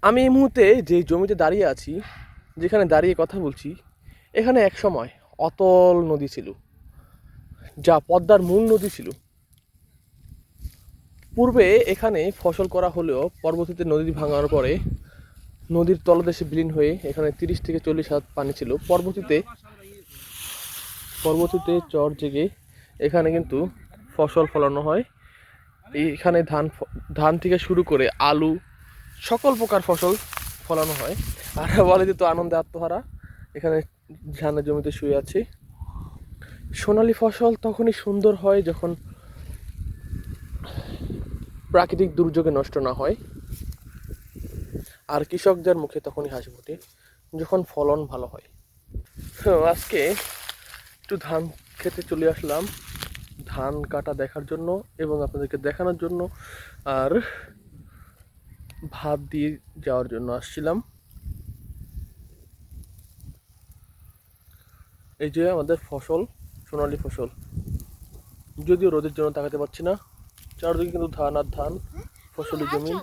আমি এই মুহূর্তে যে জমিতে দাঁড়িয়ে আছি, যেখানে দাঁড়িয়ে কথা বলছি, এখানে এক সময় অতল নদী ছিল, যা পদ্মার মূল নদী ছিল। পূর্বে এখানে ফসল করা হলেও পরবর্তীতে নদী ভাঙার পরে নদীর তলদেশে বিলীন হয়ে এখানে 30 থেকে 40 হাত পানি ছিল। পরবর্তীতে চর জেগে এখানে কিন্তু ফসল ফলানো হয়। এখানে ধান থেকে শুরু করে আলু, সকল প্রকার ফসল ফলানো হয়। আর বলে যে তো আনন্দে আত্মহারা, এখানে ধানের জমিতে শুয়ে আছি। সোনালী ফসল তখনই সুন্দর হয় যখন প্রাকৃতিক দুর্যোগে নষ্ট না হয়, আর কৃষকদের মুখে তখনই হাসি ফোটে যখন ফলন ভালো হয়। তো আজকে একটু ধান খেতে চলে আসলাম, ধান কাটা দেখার জন্য এবং আপনাদেরকে দেখানোর জন্য, আর ভাত দিয়ে যাওয়ার জন্য আসছিলাম। এই যে আমাদের ফসল, সোনালী ফসল, যদিও রোদের জন্য তাকাতে পারছি না, চারদিকে কিন্তু ধান আর ধান, ফসলি জমি।